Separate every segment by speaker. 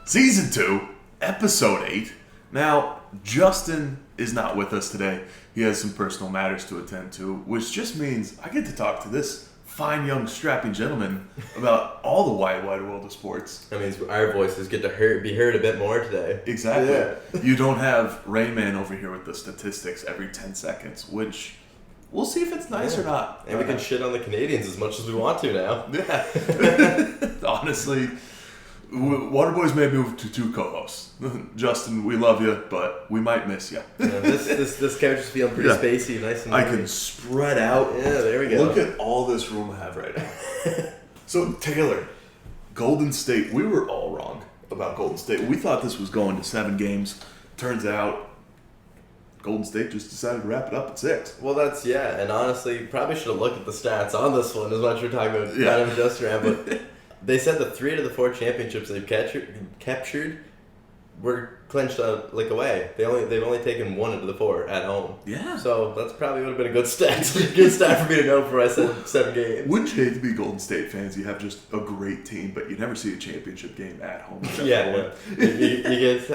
Speaker 1: Season 2, Episode 8. Now, Justin is not with us today. He has some personal matters to attend to, which just means I get to talk to this fine, young, strapping gentleman about all the wide world of sports.
Speaker 2: That means our voices get to be heard a bit more today.
Speaker 1: Exactly.
Speaker 2: Yeah.
Speaker 1: You don't have Rain Man over here with the statistics every 10 seconds, which we'll see if it's nice or not.
Speaker 2: And we can shit on the Canadians as much as we want to now.
Speaker 1: Yeah. Honestly, Waterboyz may move to 2 co-hosts. Justin, we love you, but we might miss you.
Speaker 2: This couch is feeling pretty spacey, nice and
Speaker 1: I can spread out.
Speaker 2: Yeah, there we go.
Speaker 1: Look at all this room I have right now. So, Taylor, Golden State, we were all wrong about Golden State. We thought this was going to 7 games. Turns out, Golden State just decided to wrap it up at 6.
Speaker 2: Well, and honestly, probably should have looked at the stats on this one as much as we're talking about kind of just around, but they said the 3 out of the 4 championships they've captured were clinched away. They've only taken 1 out of the 4 at home.
Speaker 1: Yeah.
Speaker 2: So that's probably would have been a good stat. Good stat for me to know before I said 7 games.
Speaker 1: Wouldn't you hate to be Golden State fans? You have just a great team, but you never see a championship game at home.
Speaker 2: Yeah. You get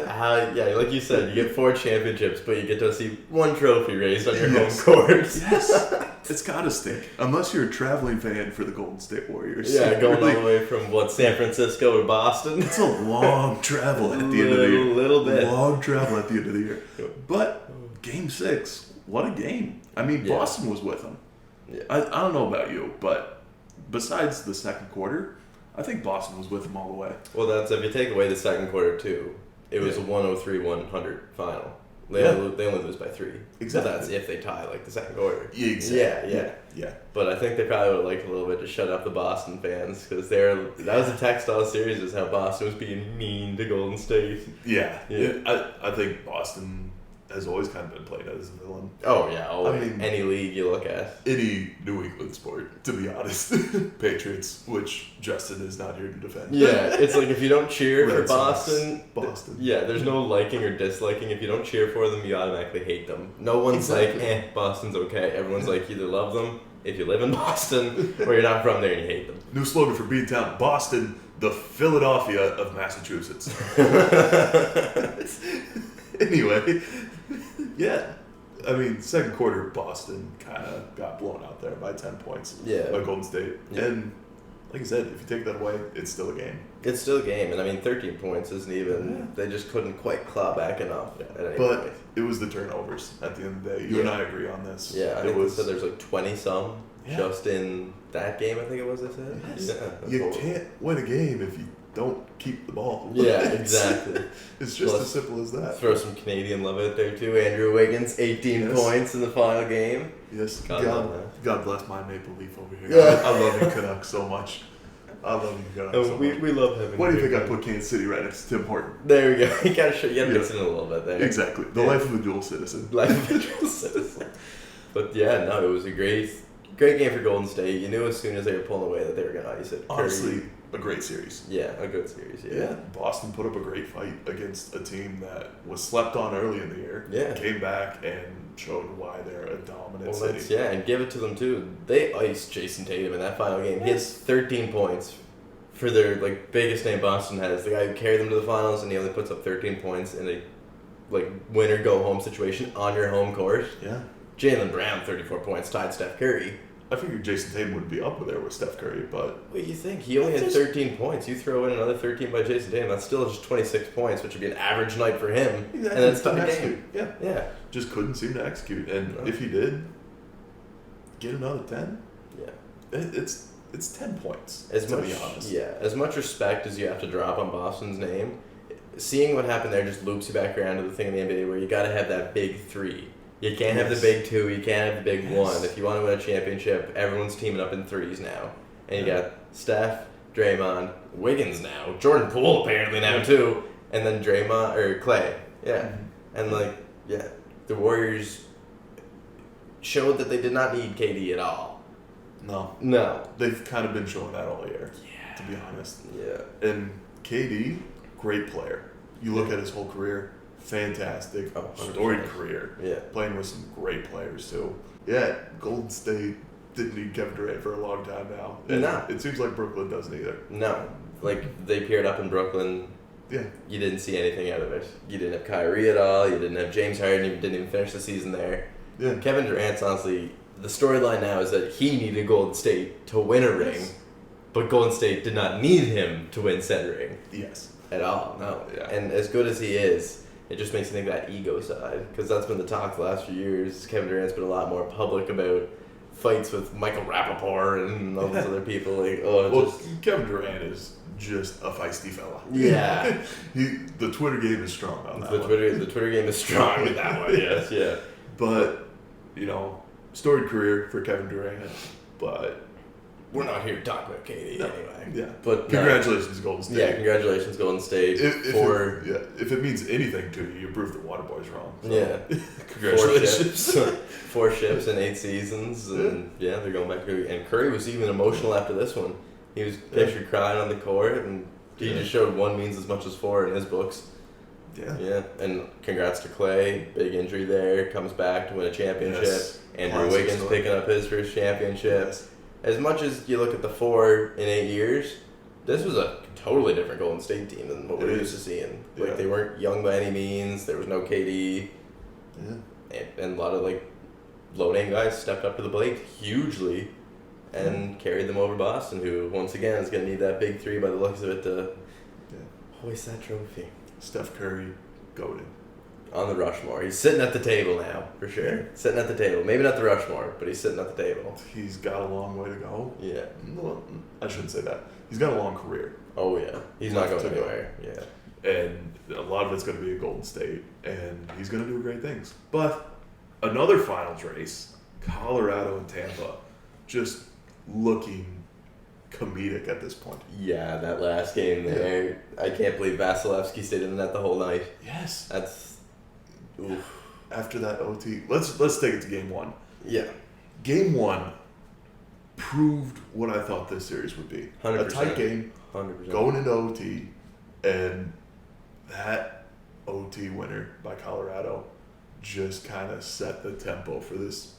Speaker 2: like you said, you get 4 championships, but you get to see 1 trophy raised on your home court.
Speaker 1: Yes. It's gotta stink. Unless you're a traveling fan for the Golden State Warriors.
Speaker 2: Yeah, going all the way from San Francisco to Boston.
Speaker 1: It's a long travel at the end of the year.
Speaker 2: Little bit.
Speaker 1: Long travel at the end of the year. But Game 6, what a game. I mean, Boston was with them.
Speaker 2: Yeah.
Speaker 1: I don't know about you, but besides the second quarter, I think Boston was with them all the way.
Speaker 2: Well, that's if you take away the second quarter too. It was a 103-100 final. They only lose by 3.
Speaker 1: Exactly.
Speaker 2: But that's if they tie the second quarter.
Speaker 1: Exactly.
Speaker 2: Yeah. But I think they probably would have liked a little bit to shut up the Boston fans because that was a text all series is how Boston was being mean to Golden State.
Speaker 1: Yeah. I think Boston has always kind of been played as a villain.
Speaker 2: Oh yeah, always.
Speaker 1: I mean,
Speaker 2: any league you look at.
Speaker 1: Any New England sport, to be honest. Patriots, which Justin is not here to defend.
Speaker 2: Yeah, it's like if you don't cheer for
Speaker 1: Boston.
Speaker 2: Yeah, there's no liking or disliking. If you don't cheer for them, you automatically hate them. No one's like, Boston's okay. Everyone's like, either love them if you live in Boston, or you're not from there and you hate them.
Speaker 1: New slogan for Beantown: Boston, the Philadelphia of Massachusetts. Anyway, yeah. I mean, second quarter, Boston kind of got blown out there by 10 points by Golden State. Yeah. And like I said, if you take that away, it's still a game.
Speaker 2: It's still a game. And I mean, 13 points isn't even... Yeah. They just couldn't quite claw back enough at any point.
Speaker 1: It was the turnovers at the end of the day. You and I agree on this.
Speaker 2: Yeah, I think they said there's 20-some just in that game, I think it was, they said.
Speaker 1: Yes. Yeah, you can't win a game if you don't keep the ball.
Speaker 2: Yeah, exactly.
Speaker 1: It's just as simple as that.
Speaker 2: Throw some Canadian love out there too. Andrew Wiggins, 18 points in the final game.
Speaker 1: Yes, God bless my Maple Leaf over here. Yeah. I love you Canucks so much. I love you Canucks so much.
Speaker 2: We love having.
Speaker 1: Why do you think I put Kansas City right next to Tim Horton?
Speaker 2: There we go. You gotta mix it in a little bit there.
Speaker 1: Exactly. The life of a dual citizen.
Speaker 2: Life of a dual citizen. But yeah, no, it was a great game for Golden State. You knew as soon as they were pulling away that they were gonna ice it.
Speaker 1: Honestly, a great series.
Speaker 2: Yeah, a good series. Yeah.
Speaker 1: Boston put up a great fight against a team that was slept on early in the year. Yeah. Came back and showed why they're a dominant city.
Speaker 2: And give it to them too. They iced Jason Tatum in that final game. He has 13 points for their biggest name Boston has. The guy who carried them to the finals, and he only puts up 13 points in a win or go home situation on your home court.
Speaker 1: Yeah.
Speaker 2: Jaylen Brown, 34 points, tied Steph Curry.
Speaker 1: I figured Jason Tatum would be up there with Steph Curry, but...
Speaker 2: What do you think? He only had 13 points. You throw in another 13 by Jason Tatum, that's still just 26 points, which would be an average night for him.
Speaker 1: Exactly.
Speaker 2: And that's the game.
Speaker 1: Yeah. Just couldn't seem to execute. And if he did, get another 10?
Speaker 2: Yeah.
Speaker 1: It's 10 points,
Speaker 2: to
Speaker 1: be honest.
Speaker 2: Yeah. As much respect as you have to drop on Boston's name, seeing what happened there just loops you back around to the thing in the NBA where you got to have that big 3. You can't have the big 2, you can't have the big 1. If you want to win a championship, everyone's teaming up in 3s now. And you got Steph, Draymond, Wiggins now, Jordan Poole apparently now too, and then Clay. Yeah. And the Warriors showed that they did not need KD at all. No.
Speaker 1: They've kind of been showing that all year, to be honest. Yeah. And KD, great player. You look at his whole career, fantastic, storied career. Yeah. Playing with some great players, too. Yeah, Golden State didn't need Kevin Durant for a long time now. And it seems like Brooklyn doesn't either.
Speaker 2: No. They paired up in Brooklyn
Speaker 1: Yeah.
Speaker 2: You didn't see anything out of it. You didn't have Kyrie at all. You didn't have James Harden. You didn't even finish the season there.
Speaker 1: Yeah.
Speaker 2: Kevin Durant's honestly, the storyline now is that he needed Golden State to win a ring, but Golden State did not need him to win said ring.
Speaker 1: Yes.
Speaker 2: At all, no.
Speaker 1: Yeah.
Speaker 2: And as good as he is, it just makes me think that ego side, because that's been the talk the last few years. Kevin Durant's been a lot more public about fights with Michael Rappaport and all these other people. Like,
Speaker 1: Kevin Durant is just a feisty fella.
Speaker 2: Yeah.
Speaker 1: The Twitter game is strong on that
Speaker 2: the Twitter game is strong with that one, yes, yeah.
Speaker 1: But, storied career for Kevin Durant, but
Speaker 2: we're not here to talk about KD anyway.
Speaker 1: Yeah.
Speaker 2: But
Speaker 1: congratulations, Golden State.
Speaker 2: Yeah, congratulations, Golden State.
Speaker 1: If it means anything to you, you proved the Waterboyz wrong. So.
Speaker 2: Yeah.
Speaker 1: Congratulations.
Speaker 2: 4 ships in 8 seasons, and they're going back to. And Curry was even emotional after this one. He was pictured crying on the court, and he just showed 1 means as much as 4 in his books.
Speaker 1: Yeah.
Speaker 2: Yeah, and congrats to Clay. Big injury there. Comes back to win a championship.
Speaker 1: Yes.
Speaker 2: Andrew Wiggins picking up his first championship.
Speaker 1: Yes.
Speaker 2: As much as you look at the 4 in 8 years, this was a totally different Golden State team than what we're used to seeing. Like, they weren't young by any means. There was no KD.
Speaker 1: Yeah.
Speaker 2: And a lot of, low-name guys stepped up to the plate hugely and carried them over Boston, who, once again, is going to need that big 3 by the looks of it to hoist that trophy.
Speaker 1: Steph Curry, goated.
Speaker 2: On the Rushmore. He's sitting at the table now, for sure. Yeah. Sitting at the table. Maybe not the Rushmore, but he's sitting at the table.
Speaker 1: He's got a long way to go.
Speaker 2: Yeah.
Speaker 1: No, I shouldn't say that. He's got a long career.
Speaker 2: Oh, yeah. He's not going anywhere. Yeah.
Speaker 1: And a lot of it's going to be at Golden State, and he's going to do great things. But another finals race, Colorado and Tampa, just looking comedic at this point.
Speaker 2: Yeah, that last game there. Yeah. I can't believe Vasilevsky stayed in the net the whole night.
Speaker 1: Yes.
Speaker 2: That's... Oof.
Speaker 1: After that OT. Let's take it to game 1.
Speaker 2: Yeah.
Speaker 1: Game 1 proved what I thought this series would be.
Speaker 2: 100%.
Speaker 1: A tight game.
Speaker 2: 100%.
Speaker 1: Going into OT, and that OT winner by Colorado just kind of set the tempo for this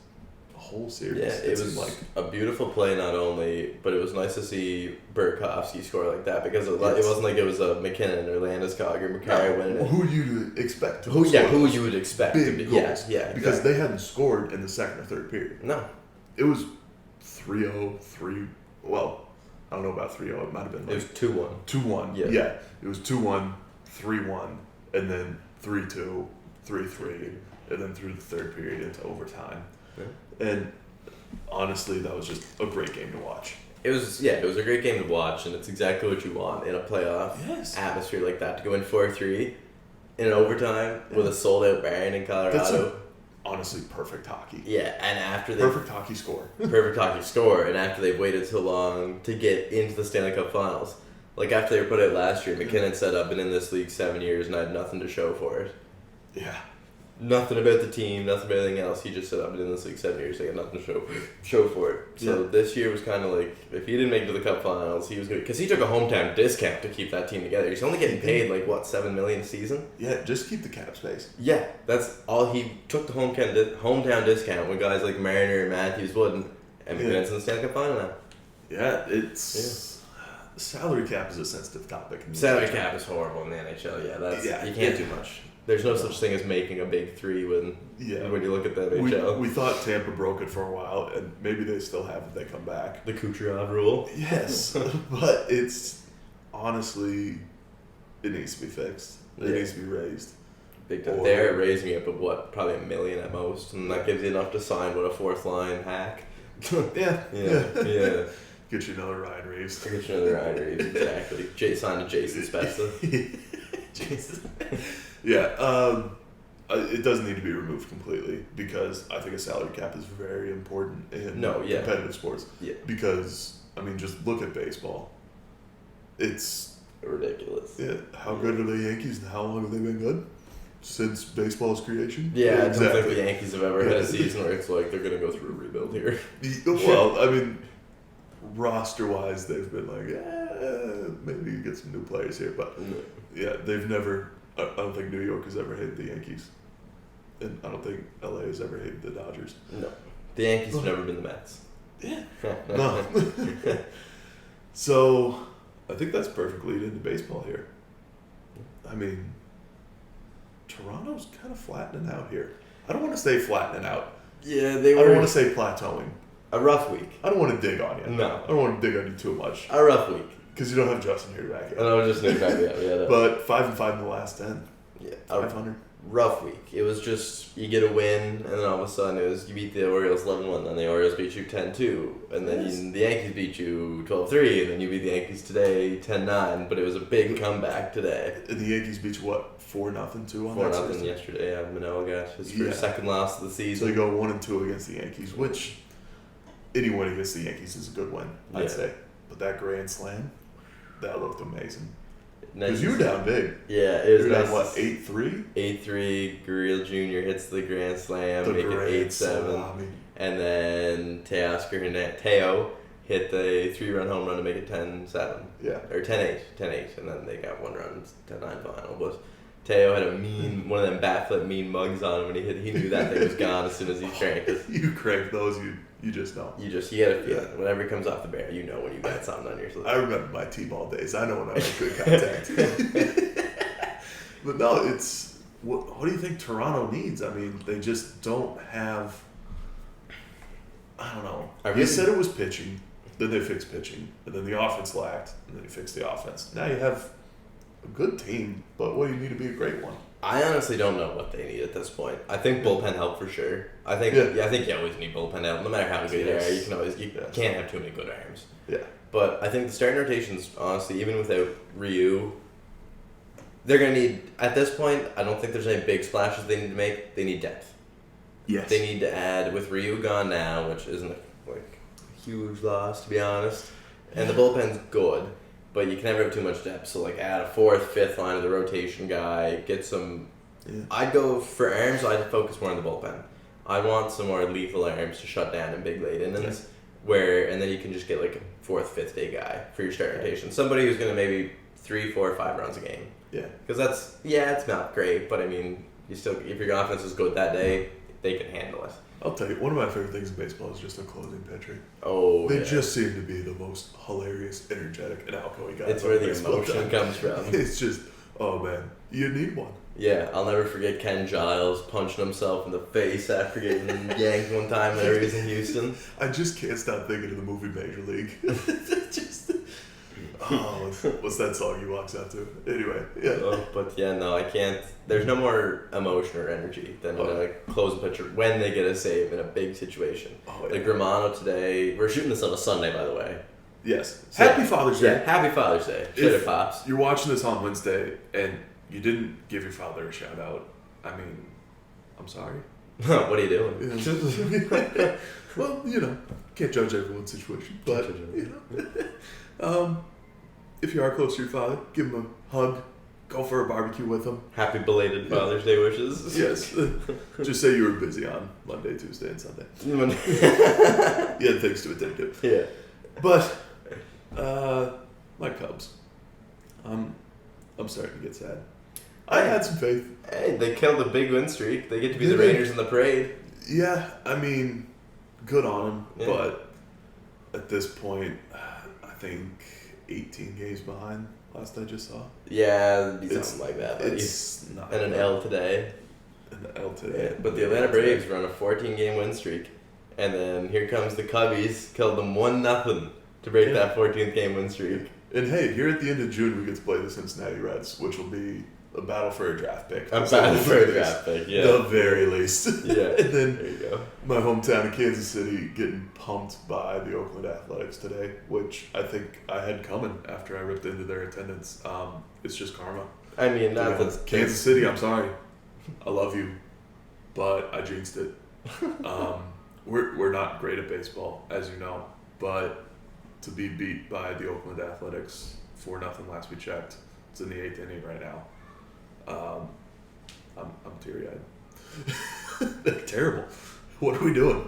Speaker 1: whole series.
Speaker 2: Yeah, it was a beautiful play not only, but it was nice to see Burakovsky score like that, because it wasn't like it was a McKinnon or Landeskog or McCarry winning it.
Speaker 1: Who you expect to
Speaker 2: who you would expect
Speaker 1: big
Speaker 2: to be.
Speaker 1: goals.
Speaker 2: Yeah,
Speaker 1: because they hadn't scored in the second or third period.
Speaker 2: No.
Speaker 1: It was 3-0, 3... Well, I don't know about 3-0. It might have been
Speaker 2: it was 2-1.
Speaker 1: 2-1. Yeah. It was 2-1, 3-1, and then 3-2, 3-3, and then through the third period into overtime. Yeah. And honestly, that was just a great game to watch.
Speaker 2: It was a great game to watch, and it's exactly what you want in a playoff atmosphere like that, to go in 4-3 in an overtime with a sold-out Barron in Colorado.
Speaker 1: That's honestly perfect hockey.
Speaker 2: Yeah, and after
Speaker 1: perfect hockey score.
Speaker 2: Perfect hockey score, and after they've waited so long to get into the Stanley Cup Finals. Like, after they were put out last year, McKinnon said, I've been in this league 7 years and I have nothing to show for it.
Speaker 1: Yeah.
Speaker 2: Nothing about the team, nothing about anything else. He just said, I've been in this league 7 years, I got nothing to show for it. So this year was kind of like, if he didn't make it to the Cup Finals, he was good. Because he took a hometown discount to keep that team together. He's only getting paid, $7 million a season?
Speaker 1: Yeah, just keep the cap space.
Speaker 2: Yeah, that's all. He took the hometown discount when guys like Mariner and Matthews wouldn't. And McKinnon's in the Stanley Cup Final now.
Speaker 1: Yeah, it's... Salary cap is a sensitive topic.
Speaker 2: Salary cap is horrible in the NHL, you can't do much. There's no such thing as making a big 3 when you look at the NHL.
Speaker 1: We thought Tampa broke it for a while, and maybe they still have if they come back.
Speaker 2: The Kucherov rule?
Speaker 1: Yes, but it's honestly, it needs to be fixed. It needs to be raised.
Speaker 2: Big time. They're raising it, but probably $1 million at most, and that gives you enough to sign a 4th line hack.
Speaker 1: Yeah.
Speaker 2: Get
Speaker 1: you another Ryan Reeves.
Speaker 2: Exactly. Signed to Jason Spezza.
Speaker 1: Jesus. Yeah, it doesn't need to be removed completely, because I think a salary cap is very important in competitive sports.
Speaker 2: Yeah.
Speaker 1: Because, just look at baseball. It's
Speaker 2: ridiculous.
Speaker 1: Yeah. How good are the Yankees, and how long have they been good? Since baseball's creation?
Speaker 2: Yeah, exactly. I don't think the Yankees have ever had a season where it's like they're going to go through a rebuild here.
Speaker 1: Well, roster-wise, they've been maybe you get some new players here, but they've never. I don't think New York has ever hated the Yankees, and I don't think LA has ever hated the Dodgers.
Speaker 2: No, the Yankees have never been the Mets.
Speaker 1: Yeah, no. So, I think that's perfect lead into baseball here. I mean, Toronto's kind of flattening out here. I don't want to say flattening out.
Speaker 2: Yeah, they were.
Speaker 1: I don't want to say plateauing.
Speaker 2: A rough week.
Speaker 1: I don't want to dig on you.
Speaker 2: No.
Speaker 1: I don't want to dig on you too much.
Speaker 2: A rough week.
Speaker 1: Because you don't have Justin here to back it up.
Speaker 2: No, just back it up. Yeah. No.
Speaker 1: But 5-5 in the last 10.
Speaker 2: Yeah.
Speaker 1: 500.
Speaker 2: Rough week. It was just, you get a win, and then all of a sudden it was, you beat the Orioles 11-1, then the Orioles beat you 10-2, and then the Yankees beat you 12-3, and then you beat the Yankees today 10-9, but it was a big comeback today.
Speaker 1: And the Yankees beat you, what, 4-0 too on
Speaker 2: 4-0 yesterday. Yeah, Manoah got his first second loss of the season.
Speaker 1: So they go 1-2 against the Yankees, which any win against the Yankees is a good win, I'd say. But that grand slam, that looked amazing. Because you were down big.
Speaker 2: Yeah, it was
Speaker 1: you were
Speaker 2: nice.
Speaker 1: down, what, 8-3?
Speaker 2: 8-3, Gurriel Jr. hits the grand slam, make it 8-7. And then Teo hit the 3-run home run to make it 10-7.
Speaker 1: Yeah.
Speaker 2: Or 10-8. And then they got 1 run, 10-9 final. But Teo had a one of them bat flip mean mugs on him when he hit. He knew that thing was gone as soon as he cranked it.
Speaker 1: You crank those, you just know.
Speaker 2: You got to feel it. Whenever it comes off the barrel, you know when you got something on your sleeve.
Speaker 1: I remember my T-ball days. I know when I make good contact. But no, it's... What do you think Toronto needs? I mean, they just don't have... I don't know. You said it was pitching, then they fixed pitching, and then the offense lacked, and then you fixed the offense. Now you have a good team, but what do you need to be a great one?
Speaker 2: I honestly don't know what they need at this point. I think bullpen help for sure. I think you always need bullpen help. No matter how good you are, you can't have too many good arms.
Speaker 1: Yeah.
Speaker 2: But I think the starting rotations, honestly, even without Ryu, they're going to need, at this point, I don't think there's any big splashes they need to make. They need depth.
Speaker 1: Yes.
Speaker 2: They need to add, with Ryu gone now, which isn't like a huge loss, to be honest. And the bullpen's good. But you can never have too much depth, so add a 4th, 5th line of the rotation guy, get some... Yeah. I'd go for arms, I'd focus more on the bullpen. I want some more lethal arms to shut down in big late innings, and then you can just get a 4th, 5th day guy for your start rotation. Somebody who's going to maybe 3, 4, 5 runs a game.
Speaker 1: Yeah.
Speaker 2: Because it's not great, but I mean, if your offense is good that day, they can handle it.
Speaker 1: I'll tell you, one of my favorite things in baseball is just a closing pitcher.
Speaker 2: Oh,
Speaker 1: They just seem to be the most hilarious, energetic, and outgoing guys.
Speaker 2: It's where the emotion comes from.
Speaker 1: It's just, oh man, you need one.
Speaker 2: Yeah, I'll never forget Ken Giles punching himself in the face after getting yanked one time whenever he was in Houston.
Speaker 1: I just can't stop thinking of the movie Major League. What's that song he walks out to? Anyway, yeah.
Speaker 2: But no, I can't. There's no more emotion or energy than a closing pitcher when they get a save in a big situation. Like Romano today. We're shooting this on a Sunday, by the way.
Speaker 1: Yes. So, Happy Father's Day.
Speaker 2: Yeah, Happy Father's Day. If pops.
Speaker 1: You're watching this on Wednesday and you didn't give your father a shout out, I mean, I'm sorry.
Speaker 2: What are you doing?
Speaker 1: Well, can't judge everyone's situation. But, if you are close to your father, give him a hug. Go for a barbecue with him.
Speaker 2: Happy belated Father's Day wishes.
Speaker 1: Yes. Just say you were busy on Monday, Tuesday, and Sunday. You had things to attend to.
Speaker 2: Yeah.
Speaker 1: But, my Cubs. I'm starting to get sad. I had some faith.
Speaker 2: Hey, they killed a big win streak. They get to be the Raiders in the parade.
Speaker 1: Yeah, I mean, good on them. Yeah. But at this point, I think 18 games behind last I just saw.
Speaker 2: Yeah, it'd be something like that.
Speaker 1: It's not.
Speaker 2: And an L today. Yeah, but the Atlanta Braves were on a 14-game win streak. And then here comes the Cubbies, killed them 1-0 to break that 14th game win streak.
Speaker 1: And hey, here at the end of June, we get to play the Cincinnati Reds, which will be a battle for a draft pick.
Speaker 2: A battle for a draft pick, yeah.
Speaker 1: The very least.
Speaker 2: Yeah.
Speaker 1: And then
Speaker 2: there you go.
Speaker 1: My hometown of Kansas City getting pumped by the Oakland Athletics today, which I think I had coming after I ripped into their attendance. It's just karma.
Speaker 2: I mean,
Speaker 1: Kansas City, I'm sorry. I love you, but I jinxed it. We're not great at baseball, as you know, but to be beat by the Oakland Athletics 4-0 last we checked. It's in the 8th inning right now. I'm teary-eyed. Terrible. What are we doing?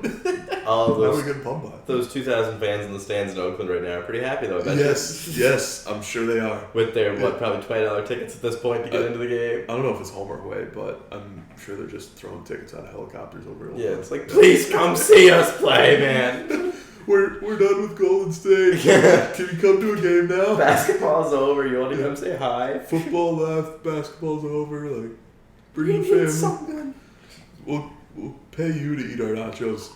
Speaker 2: All those,
Speaker 1: how are we getting pumped by?
Speaker 2: Those 2,000 fans in the stands in Oakland right now are pretty happy though.
Speaker 1: Yes, I'm sure they are.
Speaker 2: With their probably $20 tickets at this point to get into the game.
Speaker 1: I don't know if it's home or away, but I'm sure they're just throwing tickets out of helicopters over.
Speaker 2: Yeah, it's like, please come see us play, man.
Speaker 1: we're done with Golden State. Can you come to a game now?
Speaker 2: Basketball's over. You want to come say hi?
Speaker 1: Football left. Basketball's over. Like, bring the family.
Speaker 2: Something.
Speaker 1: We'll pay you to eat our nachos.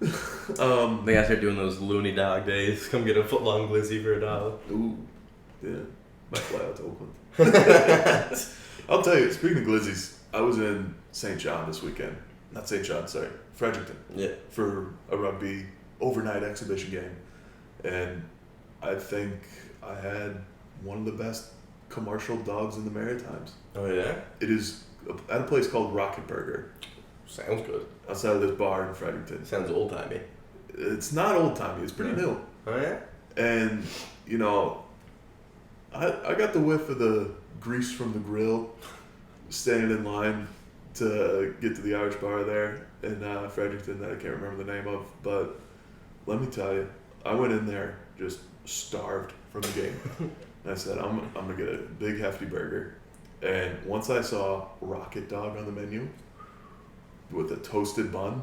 Speaker 2: They gotta start doing those loony dog days. Come get a foot-long glizzy for $1.
Speaker 1: Ooh, yeah. Might fly out to Oakland. I'll tell you, speaking of glizzies, I was in St. John this weekend. Not St. John, sorry. Fredericton.
Speaker 2: Yeah.
Speaker 1: For a rugby overnight exhibition game. And I think I had one of the best commercial dogs in the Maritimes.
Speaker 2: Oh, yeah?
Speaker 1: It is at a place called Rocket Burger.
Speaker 2: Sounds good.
Speaker 1: Outside of this bar in Fredericton.
Speaker 2: Sounds old-timey.
Speaker 1: It's not old-timey. It's pretty new.
Speaker 2: Oh, yeah?
Speaker 1: And, you know, I got the whiff of the grease from the grill standing in line to get to the Irish bar there in Fredericton that I can't remember the name of. But let me tell you, I went in there just starved from the game. And I said, I'm going to get a big hefty burger. And once I saw Rocket Dog on the menu with a toasted bun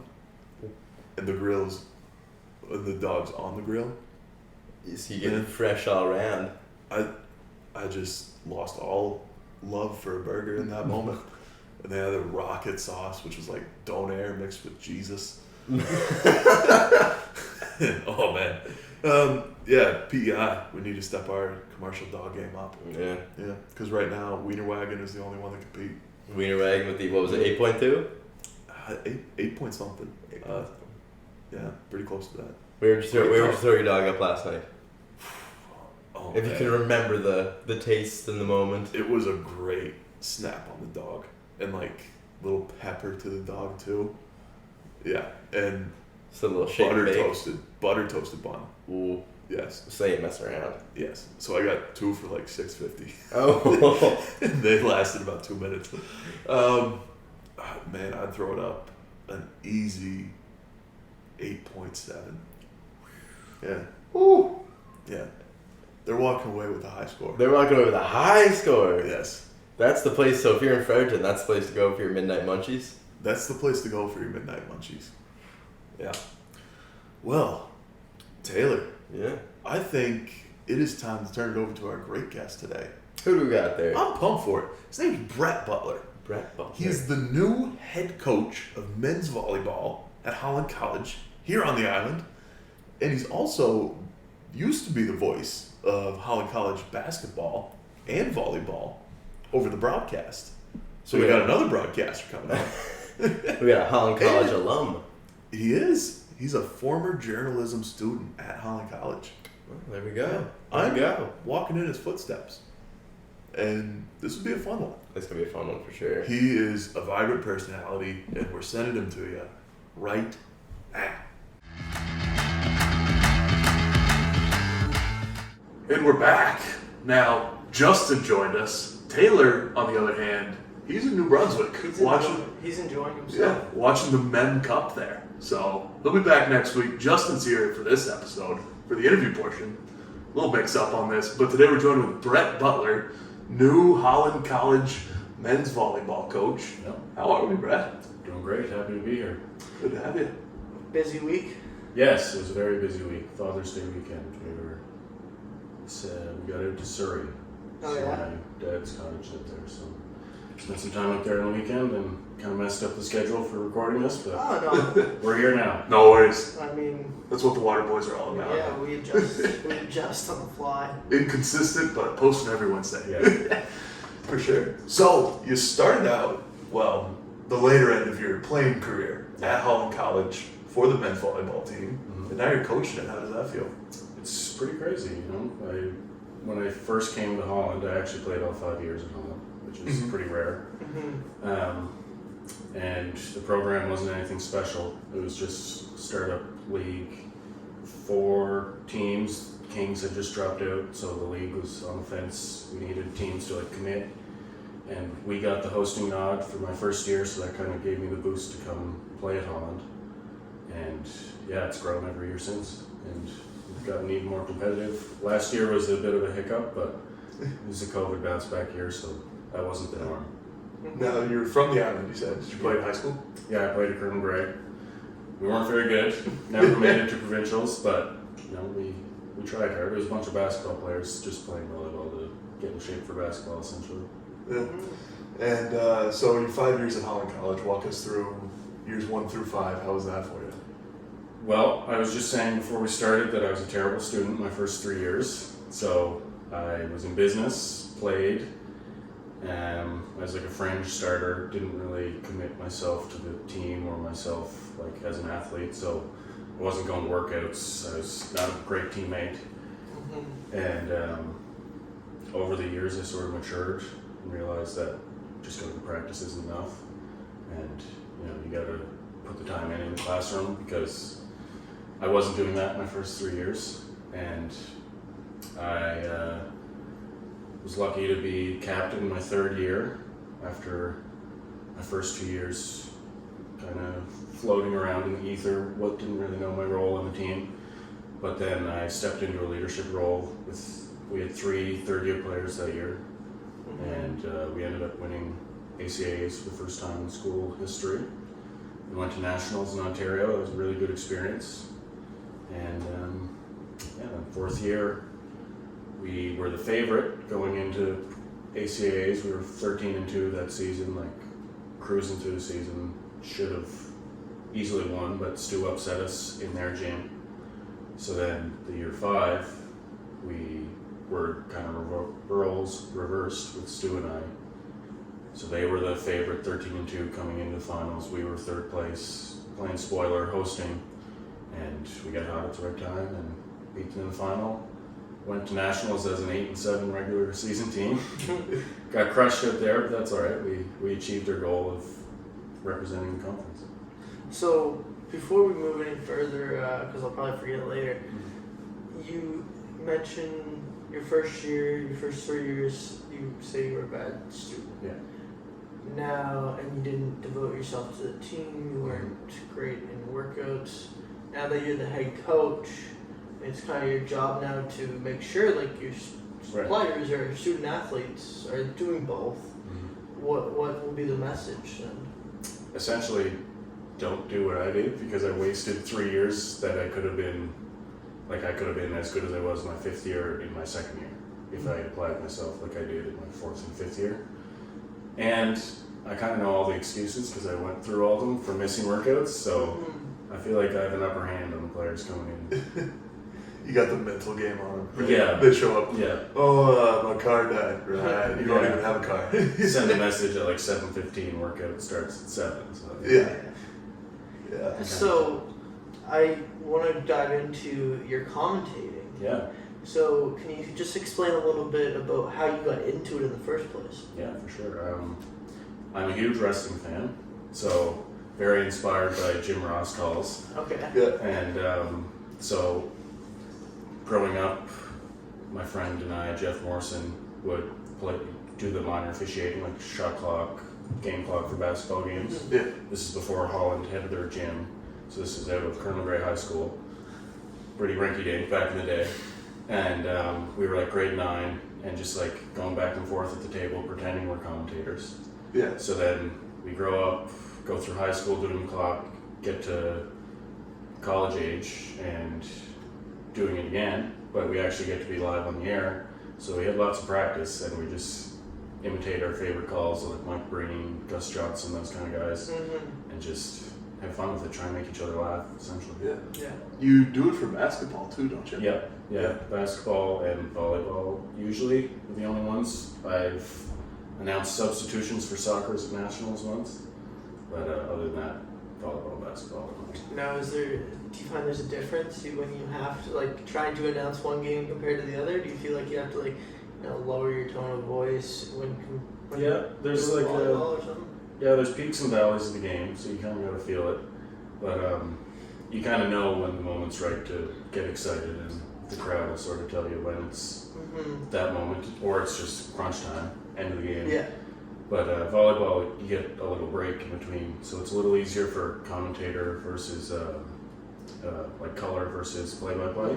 Speaker 1: and the grills, and the dog's on the grill.
Speaker 2: So you get fresh all around.
Speaker 1: I just lost all love for a burger in that moment. And they had the rocket sauce, which was like donair mixed with Jesus. Oh, man. Yeah, PEI. We need to step our commercial dog game up.
Speaker 2: Yeah.
Speaker 1: Yeah, because right now, Wiener Wagon is the only one that can compete.
Speaker 2: Wiener Wagon with the, what was it, 8.2?
Speaker 1: 8 point something. Yeah, pretty close to that.
Speaker 2: Where did you throw your dog up last night?
Speaker 1: Oh,
Speaker 2: if you can remember the taste and the moment.
Speaker 1: It was a great snap on the dog. And like little pepper to the dog too. Yeah. And
Speaker 2: so a little shake
Speaker 1: butter toasted bun.
Speaker 2: Ooh.
Speaker 1: Yes.
Speaker 2: So you mess around.
Speaker 1: Yes. So I got 2 for like $6.50.
Speaker 2: Oh.
Speaker 1: And they lasted about 2 minutes. Man, I'd throw it up an easy 8.7. Yeah.
Speaker 2: Ooh.
Speaker 1: Yeah. They're walking away with a high score.
Speaker 2: They're walking away with a high score.
Speaker 1: Yes.
Speaker 2: That's the place. So if you're in Fredericton, that's the place to go for your midnight munchies.
Speaker 1: That's the place to go for your midnight munchies. Yeah. Well, Taylor.
Speaker 2: Yeah.
Speaker 1: I think it is time to turn it over to our great guest today.
Speaker 2: Who do we got there?
Speaker 1: I'm pumped for it. His name's Brett Butler.
Speaker 2: Brett Butler.
Speaker 1: He's the new head coach of men's volleyball at Holland College here on the island. And he's also used to be the voice of Holland College basketball and volleyball over the broadcast. So we got another broadcaster coming up.
Speaker 2: We got a Holland College alum.
Speaker 1: He is. He's a former journalism student at Holland College.
Speaker 2: Well, there we go.
Speaker 1: I'm walking in his footsteps. And this would be a fun one.
Speaker 2: This is going to be a fun one for sure.
Speaker 1: He is a vibrant personality, and we're sending him to you right now. And we're back. Now, Justin joined us. Taylor, on the other hand, he's in New Brunswick.
Speaker 3: He's enjoying himself.
Speaker 1: Yeah, watching the Men Cup there. So he'll be back next week. Justin's here for this episode, for the interview portion. A little mix up on this, but today we're joined with Brett Butler, new Holland College men's volleyball coach.
Speaker 4: Yep.
Speaker 1: How are we, Brett?
Speaker 4: Doing great. Happy to be here.
Speaker 1: Good to have you.
Speaker 3: Busy week.
Speaker 4: Yes, it was a very busy week. Father's Day weekend. We got out to Surrey.
Speaker 3: Oh,
Speaker 4: so
Speaker 3: yeah?
Speaker 4: my dad's cottage lived there, so spent some time up there on the weekend and kind of messed up the schedule for recording this, but
Speaker 3: Oh,
Speaker 4: we're here now.
Speaker 1: No worries.
Speaker 3: no. I mean,
Speaker 1: That's what the Waterboyz are all about.
Speaker 3: yeah, we adjust on the fly.
Speaker 1: Inconsistent, but posting every Wednesday.
Speaker 4: Yeah.
Speaker 1: For sure. So, you started out, well, the later end of your playing career at Holland College for the men's volleyball team, and now you're coaching it. How does that feel?
Speaker 4: It's pretty crazy, you know. When I first came to Holland, I actually played all 5 years at Holland, which is pretty rare. And the program wasn't anything special. It was just startup league, 4 teams. Kings had just dropped out, so the league was on the fence. We needed teams to commit, and we got the hosting nod for my first year, so that kind of gave me the boost to come play at Holland. And yeah, it's grown every year since, and we've gotten even more competitive. Last year was a bit of a hiccup, but it was a COVID bounce back year, so that wasn't the norm.
Speaker 1: Now, you're from the island, you said. Did you play in high school?
Speaker 4: Yeah, I played at Arenburg. We weren't very good. Never made it to provincials, but we tried hard. There was a bunch of basketball players just playing volleyball to get in shape for basketball, essentially.
Speaker 1: Yeah. And so your 5 years at Holland College, walk us through years 1 through 5. How was that for you?
Speaker 4: Well, I was just saying before we started that I was a terrible student my first 3 years. So I was in business, played, I was like a fringe starter, didn't really commit myself to the team or myself like as an athlete, so I wasn't going to workouts. I was not a great teammate. And over the years I sort of matured and realized that just going to practice isn't enough, and you got to put the time in the classroom, because I wasn't doing that my first 3 years, and I was lucky to be captain my third year after my first 2 years kind of floating around in the ether. Didn't really know my role in the team, but then I stepped into a leadership role. We had 3 third-year players that year, and we ended up winning ACAs for the first time in school history. We went to nationals in Ontario. It was a really good experience. And the fourth year, we were the favorite going into ACAs. We were 13-2 that season, like cruising through the season. Should have easily won, but Stu upset us in their gym. So then the year 5, we were kind of roles reversed with Stu and I. So they were the favorite, 13-2 coming into the finals. We were third place, playing spoiler, hosting, and we got hot at the right time and beat them in the final. Went to nationals as an 8-7 regular season team. Got crushed out there, but that's all right. We achieved our goal of representing the conference.
Speaker 3: So before we move any further, because I'll probably forget it later, you mentioned your first year, your first 3 years, you say you were a bad student.
Speaker 4: Yeah.
Speaker 3: Now, and you didn't devote yourself to the team, you weren't great in workouts. Now that you're the head coach, it's kind of your job now to make sure like your players or student athletes are doing both. What will be the message then? Essentially,
Speaker 4: don't do what I did, because I wasted 3 years that I could have been as good as I was my 5th year in my 2nd year if I had applied myself like I did in my 4th and 5th year. And I kind of know all the excuses because I went through all of them for missing workouts, so I feel like I have an upper hand on the players coming in.
Speaker 1: You got the mental game on them. Right?
Speaker 4: Yeah.
Speaker 1: They show up.
Speaker 4: Yeah.
Speaker 1: Oh, my car died. Right. You don't even have a car.
Speaker 4: Send a message at like 7:15. Workout starts at 7. So.
Speaker 1: Yeah.
Speaker 3: So, I want to dive into your commentating.
Speaker 4: Yeah.
Speaker 3: So, can you just explain a little bit about how you got into it in the first place?
Speaker 4: Yeah, for sure. I'm a huge wrestling fan, so very inspired by Jim Ross calls.
Speaker 3: Okay.
Speaker 1: Yeah.
Speaker 4: And so, growing up, my friend and I, Jeff Morrison, would do the minor officiating, like shot clock, game clock for basketball games.
Speaker 1: Yeah.
Speaker 4: This is before Holland had their gym, so this is out of Colonel Gray High School. Pretty rinky-dink back in the day. And we were like grade 9 and just like going back and forth at the table pretending we're commentators.
Speaker 1: Yeah.
Speaker 4: So then we grow up, go through high school doing the clock, get to college age and doing it again, but we actually get to be live on the air. So we had lots of practice and we just imitate our favorite calls like Mike Breen, Gus Johnson, those kind of guys, and just have fun with it, try and make each other laugh, essentially.
Speaker 3: Yeah.
Speaker 1: You do it for basketball too, don't you?
Speaker 4: Yeah. Basketball and volleyball usually are the only ones. I've announced substitutions for soccer at nationals once, but other than that, volleyball and basketball.
Speaker 3: Now, do you find there's a difference when you have to like trying to announce one game compared to the other? Do you feel like you have to like lower your tone of voice when
Speaker 4: there's
Speaker 3: doing
Speaker 4: like
Speaker 3: volleyball or something?
Speaker 4: there's peaks and valleys of the game, so you kind of got to feel it, but you kind of know when the moment's right to get excited, and the crowd will sort of tell you when it's that moment, or it's just crunch time, end of the game.
Speaker 3: Yeah.
Speaker 4: But volleyball, you get a little break in between, so it's a little easier for commentator versus like color versus play-by-play.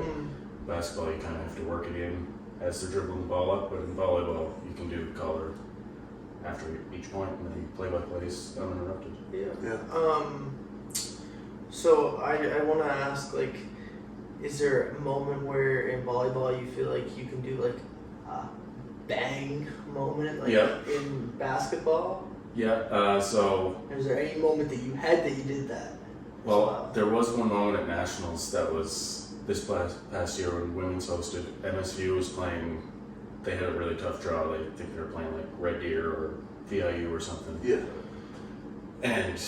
Speaker 4: Basketball, you kind of have to work it in as they're dribbling the ball up, but in volleyball, you can do color after each point, and then play-by-play is uninterrupted.
Speaker 3: Yeah. So I want to ask, like, is there a moment where in volleyball you feel like you can do like a bang moment, like in basketball?
Speaker 4: Yeah. So.
Speaker 3: Is there any moment that you had that you did that?
Speaker 4: Well, there was one moment at Nationals that was this past year when women's hosted. MSU was playing. They had a really tough draw. I think they were playing like Red Deer or VIU or something.
Speaker 1: Yeah.
Speaker 4: And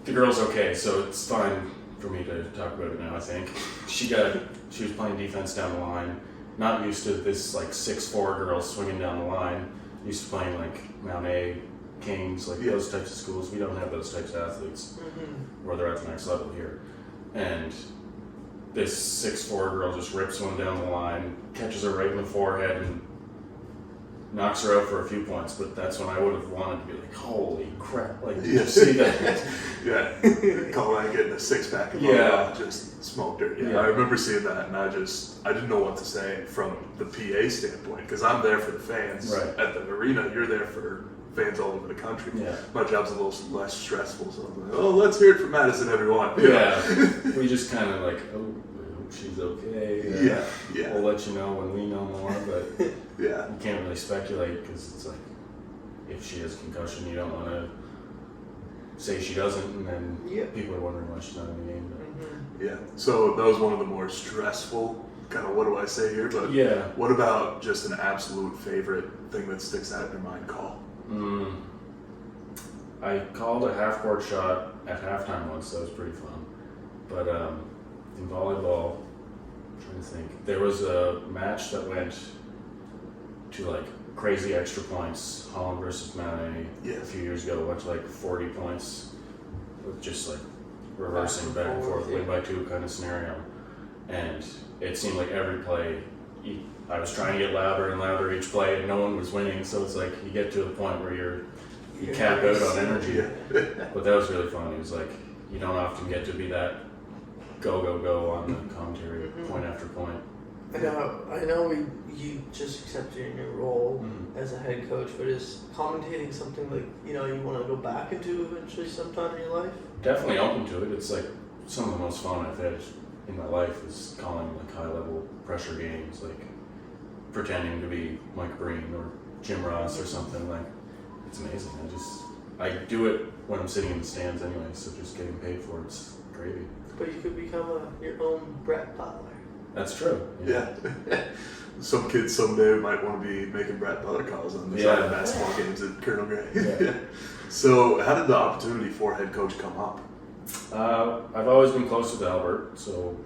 Speaker 4: the girl's okay, so it's fine for me to talk about it now. I think she was playing defense down the line. Not used to this like 6'4" girl swinging down the line. Used to playing like Mount A, Kings, like those types of schools. We don't have those types of athletes where they're at the next level here. And this 6'4" girl just rips one down the line, catches her right in the forehead, and knocks her out for a few points. But that's when I would have wanted to be like, holy crap, like, did you see that?
Speaker 1: Yeah. Colorado getting a six-pack and just smoked her. Yeah, I remember seeing that, and I didn't know what to say from the PA standpoint, because I'm there for the fans at the arena. You're there for fans all over the country. Yeah. My job's a little less stressful, so I'm like, oh, let's hear it from Madison, everyone.
Speaker 4: We just kind of like, oh, I hope she's okay. Yeah. We'll let you know when we know more, but you can't really speculate, because it's like, if she has concussion, you don't want to say she doesn't, and then people are wondering why she's not in the game.
Speaker 1: Yeah. So that was one of the more stressful, kind of, what do I say here? But what about just an absolute favorite thing that sticks out in your mind call?
Speaker 4: I called a half-court shot at halftime once. That was pretty fun. But in volleyball, I'm trying to think, there was a match that went to like crazy extra points. Holland versus Mount A a few years ago went to like 40 points with just like reversing back and forth, win by two kind of scenario. And it seemed like every play, I was trying to get louder and louder each play, and no one was winning. So it's like you get to the point where you cap out on energy. But that was really fun. It was like you don't often get to be that go on the commentary, point after point.
Speaker 3: I know you just accepted your new role as a head coach, but is commentating something like you want to go back into eventually sometime in your life?
Speaker 4: Definitely open to it. It's like some of the most fun I've had in my life is calling like high level pressure games, like pretending to be Mike Breen or Jim Ross or something. Like, it's amazing. I do it when I'm sitting in the stands anyway, so just getting paid for it's gravy.
Speaker 3: But you could become your own Brett Butler.
Speaker 4: That's true.
Speaker 1: Yeah. Some kids someday might want to be making Brett Butler calls on the side of basketball games at Colonel Gray. So how did the opportunity for head coach come up?
Speaker 4: I've always been close with Albert, so,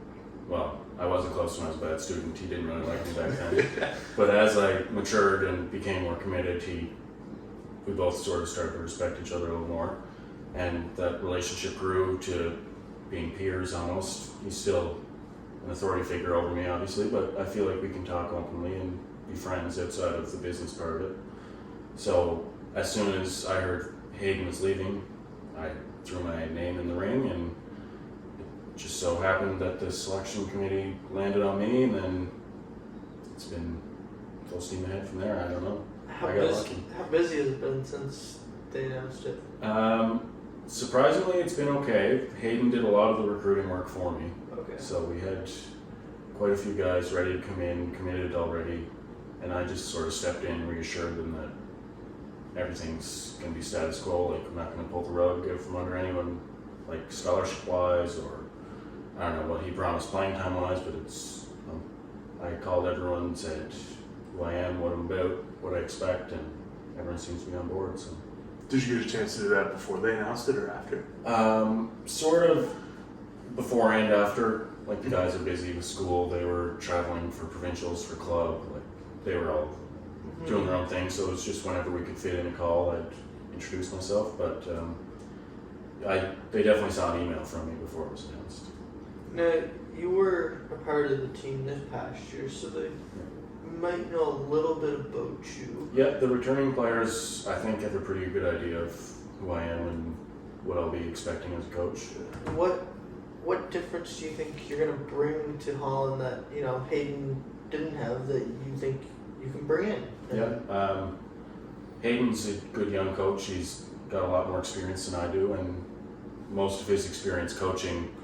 Speaker 4: well, I wasn't close when I was a bad student. He didn't really like me back then. But as I matured and became more committed, we both sort of started to respect each other a little more. And that relationship grew to being peers almost. He's still an authority figure over me, obviously, but I feel like we can talk openly and be friends outside of the business part of it. So as soon as I heard Hayden was leaving, I threw my name in the ring, and it just so happened that the selection committee landed on me, and then it's been full steam ahead from there. I don't know.
Speaker 3: How busy has it been since they announced it?
Speaker 4: Surprisingly, it's been okay. Hayden did a lot of the recruiting work for me.
Speaker 3: Okay.
Speaker 4: So we had quite a few guys ready to come in, committed already, and I just sort of stepped in, reassured them that everything's going to be status quo. Like, I'm not going to pull the rug out from under anyone, like scholarship-wise, or I don't know what he promised playing time-wise, but it's, I called everyone and said who I am, what I'm about, what I expect, and everyone seems to be on board. So.
Speaker 1: Did you get a chance to do that before they announced it or after?
Speaker 4: Sort of before and after. Like, the guys are busy with school, they were traveling for provincials, for club, like they were all doing their own thing, so it was just whenever we could fit in a call, I'd introduce myself, but they definitely saw an email from me before it was announced.
Speaker 3: Now, you were a part of the team this past year, so they might know a little bit about you.
Speaker 4: Yeah, the returning players, I think, have a pretty good idea of who I am and what I'll be expecting as a coach.
Speaker 3: What difference do you think you're going to bring to Holland that Hayden didn't have that you think you can bring in?
Speaker 4: Yeah, Hayden's a good young coach. He's got a lot more experience than I do, and most of his experience coaching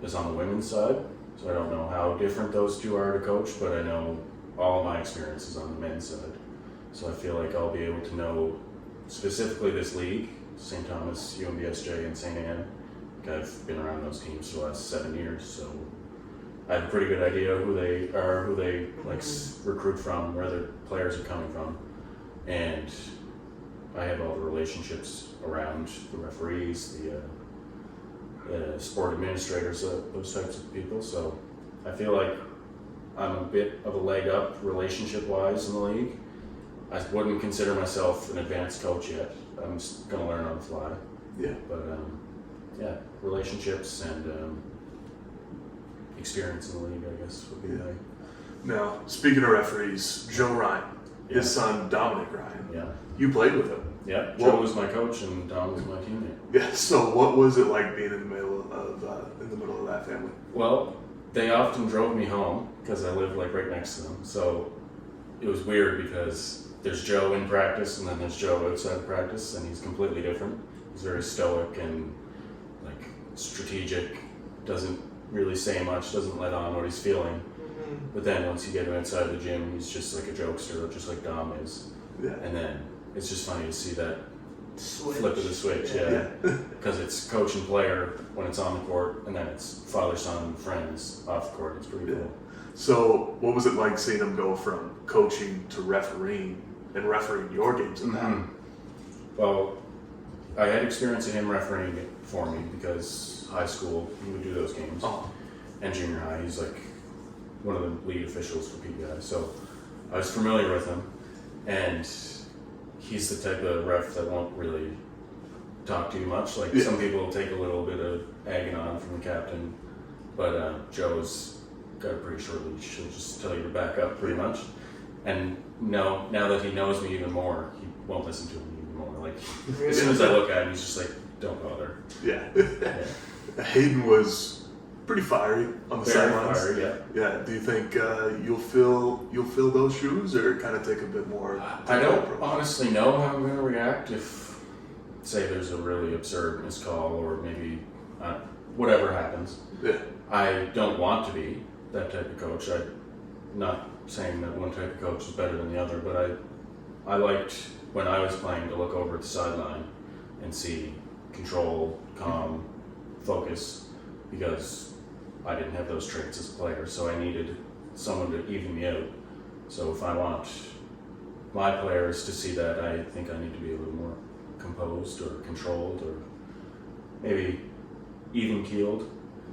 Speaker 4: is on the women's side. So I don't know how different those two are to coach, but I know all of my experience is on the men's side. So I feel like I'll be able to know specifically this league, St. Thomas, UMBSJ, and St. Anne. I've been around those teams for the last 7 years, so I have a pretty good idea who they are, who they like recruit from, where their players are coming from, and I have all the relationships around the referees, the sport administrators, those types of people. So I feel like I'm a bit of a leg up relationship-wise in the league. I wouldn't consider myself an advanced coach yet. I'm just gonna learn on the fly.
Speaker 1: Yeah.
Speaker 4: But yeah, relationships and experience in the league, I guess, would be like.
Speaker 1: Now, speaking of referees, Joe Ryan, his son Dominic Ryan.
Speaker 4: Yeah.
Speaker 1: You played with him.
Speaker 4: Yeah. Joe was my coach and Dom was my teammate.
Speaker 1: Yeah. So, what was it like being in the middle of that family?
Speaker 4: Well, they often drove me home because I lived like right next to them. So it was weird because there's Joe in practice and then there's Joe outside of practice, and he's completely different. He's very stoic and like strategic, doesn't really say much, doesn't let on what he's feeling.
Speaker 3: Mm-hmm.
Speaker 4: But then once you get him inside the gym, he's just like a jokester, just like Dom is.
Speaker 1: Yeah.
Speaker 4: And then it's just funny to see that
Speaker 3: Switch.
Speaker 4: flip of the switch, yeah. Because it's coach and player when it's on the court, and then it's father, son, friends off the court. It's pretty cool.
Speaker 1: So, what was it like seeing him go from coaching to refereeing and refereeing your games in that?
Speaker 4: Well, I had experience in him refereeing it for me because high school he would do those games, and junior high he's like one of the lead officials for PBI. So I was familiar with him, and he's the type of ref that won't really talk too much. Like some people will take a little bit of egging on from the captain, but Joe's got a pretty short leash. He'll just tell you to back up pretty much. And now that he knows me even more, he won't listen to me even more. Like as soon as I look at him, he's just like, "Don't bother."
Speaker 1: Yeah. Hayden was pretty fiery on the sidelines.
Speaker 4: Fiery, yeah.
Speaker 1: Yeah. Do you think you'll fill those shoes, or kind of take a bit more?
Speaker 4: I don't honestly know how I'm going to react if, say, there's a really absurd miscall or maybe whatever happens.
Speaker 1: Yeah.
Speaker 4: I don't want to be that type of coach. I'm not saying that one type of coach is better than the other, but I liked when I was playing to look over at the sideline and see control, calm, focus, because I didn't have those traits as a player, so I needed someone to even me out. So if I want my players to see that, I think I need to be a little more composed or controlled or maybe even keeled.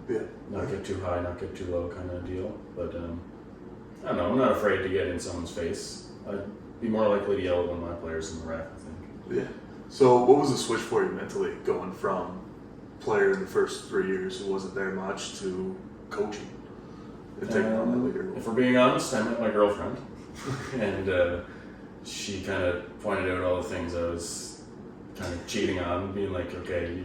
Speaker 1: Yeah.
Speaker 4: Not get too high, not get too low kind of deal. But I don't know, I'm not afraid to get in someone's face. I'd be more likely to yell at one of my players in the ref, I think.
Speaker 1: Yeah. So what was the switch for you mentally, going from player in the first 3 years who wasn't there much to coaching and taking on that leader role?
Speaker 4: If we're being honest, I met my girlfriend and she kind of pointed out all the things I was kind of cheating on, being like, okay,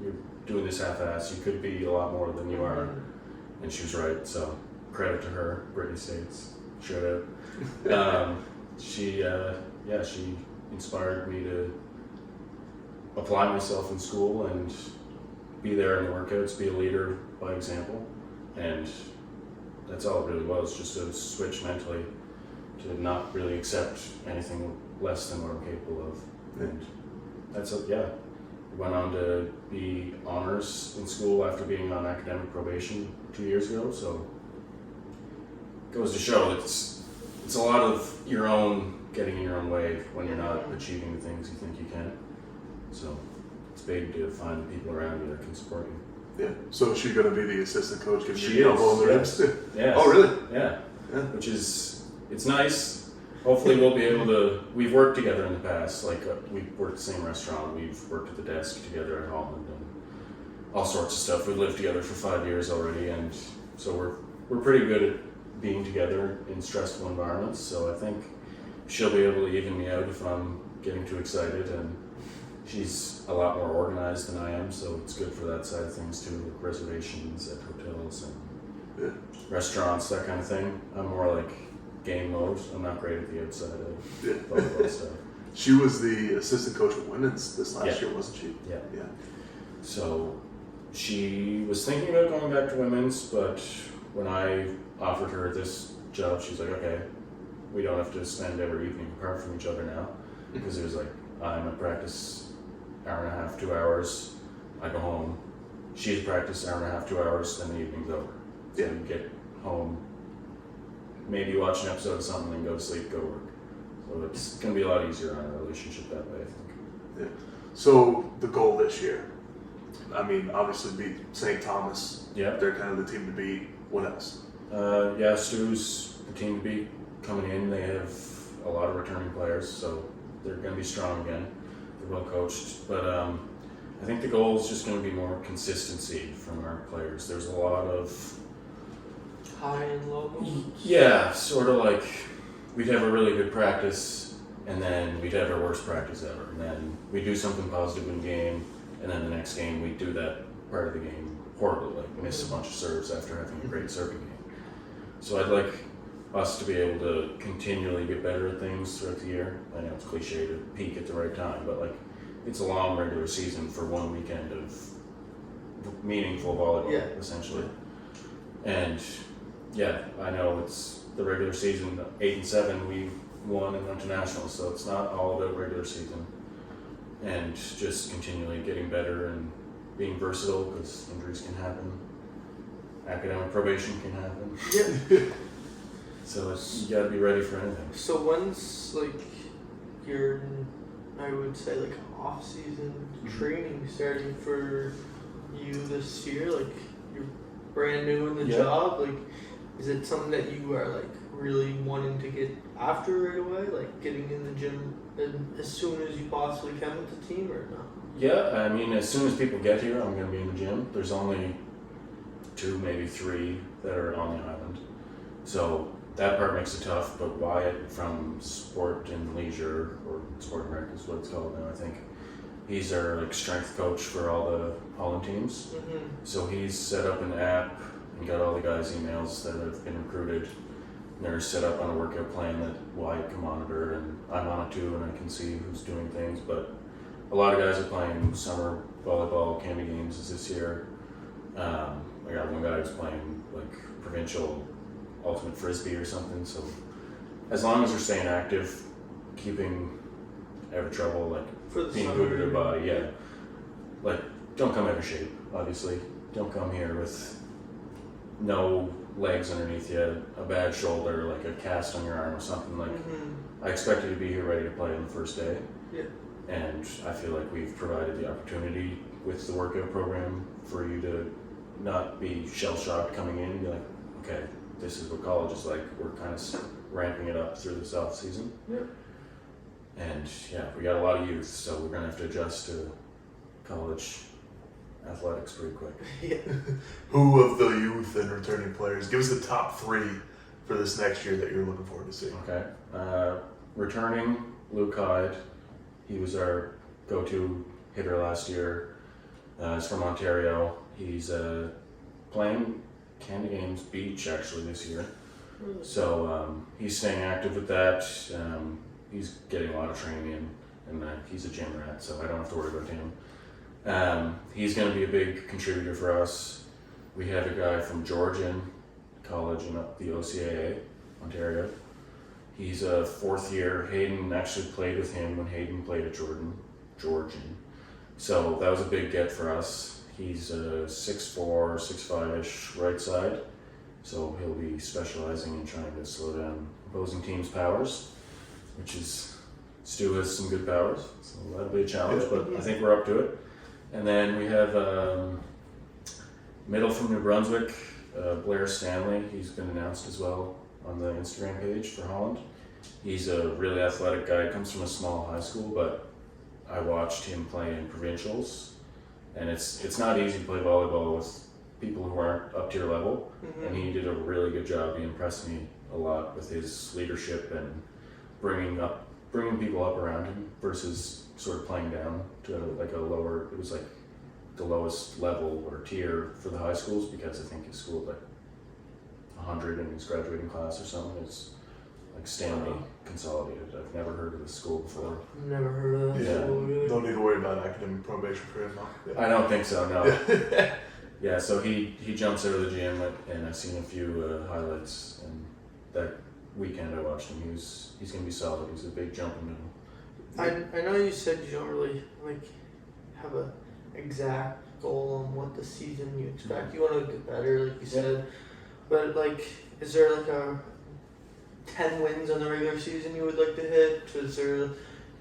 Speaker 4: you're doing this half-ass, you could be a lot more than you are. And she was right, so credit to her. Brittany States, shout out. She inspired me to apply myself in school and be there in the workouts, be a leader by example, and that's all it really was, just a switch mentally to not really accept anything less than what I'm capable of. And that's went on to be honors in school after being on academic probation 2 years ago, so it goes to show that it's a lot of your own getting in your own way when you're not achieving the things you think you can. So it's big to find people around you that can support you.
Speaker 1: Yeah. So is she going to be the assistant coach?
Speaker 4: She is.
Speaker 1: Elbow in the ribs?
Speaker 4: Yes.
Speaker 1: Oh, really?
Speaker 4: Yeah.
Speaker 1: Yeah.
Speaker 4: Which is, it's nice. Hopefully we'll be able to, we've worked together in the past, like we've worked at the same restaurant, we've worked at the desk together at Holland and all sorts of stuff. We've lived together for 5 years already, and so we're pretty good at being together in stressful environments, so I think she'll be able to even me out if I'm getting too excited, and she's a lot more organized than I am, so it's good for that side of things too, like reservations at hotels and restaurants, that kind of thing. I'm more like game mode. I'm not great at the outside of volleyball stuff.
Speaker 1: She was the assistant coach with women's this last year, wasn't she?
Speaker 4: Yeah.
Speaker 1: Yeah.
Speaker 4: So she was thinking about going back to women's, but when I offered her this job, she's like, okay, we don't have to spend every evening apart from each other now. Because it was like, I'm at practice hour and a half, 2 hours, I go home. She's at practice hour and a half, 2 hours, then the evening's over. So you get home, maybe watch an episode of something, then go to sleep, go work. So it's going to be a lot easier on our relationship that way, I think.
Speaker 1: Yeah. So the goal this year, I mean, obviously beat St. Thomas.
Speaker 4: Yeah.
Speaker 1: They're kind of the team to beat. What else?
Speaker 4: Stu's the team to beat coming in. They have a lot of returning players, so they're going to be strong again. They're well coached. But I think the goal is just going to be more consistency from our players. There's a lot of
Speaker 3: high and low moments.
Speaker 4: Yeah, sort of like we'd have a really good practice, and then we'd have our worst practice ever. And then we'd do something positive in game, and then the next game we'd do that part of the game horribly, like miss a bunch of serves after having a great serving game. So I'd like us to be able to continually get better at things throughout the year. I know it's cliche to peak at the right time, but like it's a long regular season for one weekend of meaningful volleyball, essentially. And yeah, I know it's the regular season, 8-7, we won and went to nationals, so it's not all about regular season. And just continually getting better and being versatile, because injuries can happen. Academic probation can happen.
Speaker 3: Yeah.
Speaker 4: So you gotta be ready for anything.
Speaker 3: So when's like your, I would say like off-season training starting for you this year? Like you're brand new in the job. Like, is it something that you are like really wanting to get after right away? Like getting in the gym as soon as you possibly can with the team, or no?
Speaker 4: Yeah, I mean, as soon as people get here, I'm gonna be in the gym. There's only 2, maybe 3 that are on the island, so that part makes it tough. But Wyatt from Sport and Leisure, or Sport and Rec is what it's called now, I think. He's our like strength coach for all the Holland teams.
Speaker 3: Mm-hmm.
Speaker 4: So he's set up an app and got all the guys' emails that have been recruited. And they're set up on a workout plan that Wyatt can monitor, and I'm on it too, and I can see who's doing things. But a lot of guys are playing summer volleyball, candy games this year. I got one guy who's playing like provincial ultimate frisbee or something. So as long as they're staying active, keeping out of trouble, like being good with their body, like don't come out of shape. Obviously, don't come here with no legs underneath you, a bad shoulder, like a cast on your arm or something. Like I expect you to be here ready to play on the first day.
Speaker 3: Yeah.
Speaker 4: And I feel like we've provided the opportunity with the workout program for you to not be shell-shocked coming in and be like, okay, this is what college is like. We're kind of ramping it up through this off season.
Speaker 3: Yeah.
Speaker 4: And we got a lot of youth, so we're gonna have to adjust to college athletics pretty quick.
Speaker 3: Yeah.
Speaker 1: Who of the youth and returning players, give us the top 3 for this next year that you're looking forward to seeing?
Speaker 4: Okay. Returning, Luke Hyde. He was our go-to hitter last year. He's from Ontario. He's playing Canada Games Beach actually this year. So he's staying active with that. He's getting a lot of training in, and he's a gym rat, so I don't have to worry about him. He's going to be a big contributor for us. We have a guy from Georgian College in the OCAA, Ontario. He's a 4th year. Hayden actually played with him when Hayden played at Georgian. So that was a big get for us. He's a 6'4", 6'5"-ish right side. So he'll be specializing in trying to slow down opposing teams' powers, which is, Stu has some good powers, so that'll be a challenge, but I think we're up to it. And then we have middle from New Brunswick, Blair Stanley. He's been announced as well on the Instagram page for Holland. He's a really athletic guy. Comes from a small high school, but I watched him play in provincials, and it's not easy to play volleyball with people who aren't up to your level. And he did a really good job. He impressed me a lot with his leadership and bringing people up around him versus sort of playing down to like a lower. It was like the lowest level or tier for the high schools, because I think his school like 100 in his graduating class or something. It's like Stanley Consolidated. I've never heard of this school before.
Speaker 3: Never heard of that school.
Speaker 1: Don't need to worry about not academic probation for him, though. Yeah.
Speaker 4: I don't think so. No.
Speaker 1: Yeah.
Speaker 4: Yeah. So he jumps out of the gym, and I've seen a few highlights. And that weekend I watched him. He's gonna be solid. He's a big jumper middle.
Speaker 3: I know you said you don't really have a exact goal on what the season you expect. You want to get better, like you said. But is there a 10 wins on the regular season you would like to hit? Is there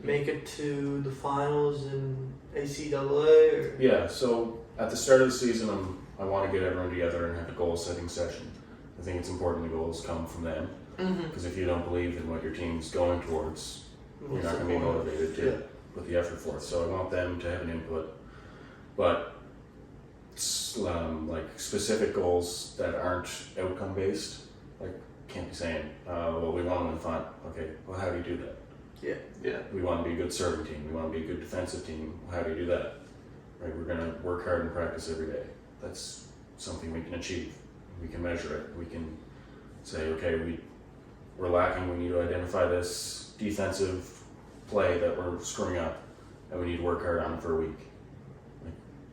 Speaker 3: make it to the finals in ACAA? Or?
Speaker 4: Yeah. So at the start of the season, I want to get everyone together and have a goal setting session. I think it's important the goals come from them because if you don't believe in what your team's going towards, you're not going to be motivated to put the effort forth. So I want them to have an input, but specific goals that aren't outcome based, can't be saying, well, we want to win final. Okay, well, how do you do that?
Speaker 1: Yeah.
Speaker 4: We want to be a good serving team. We want to be a good defensive team. How do you do that? Right, we're going to work hard and practice every day. That's something we can achieve. We can measure it. We can say, okay, we're lacking. We need to identify this defensive play that we're screwing up, and we need to work hard on it for a week.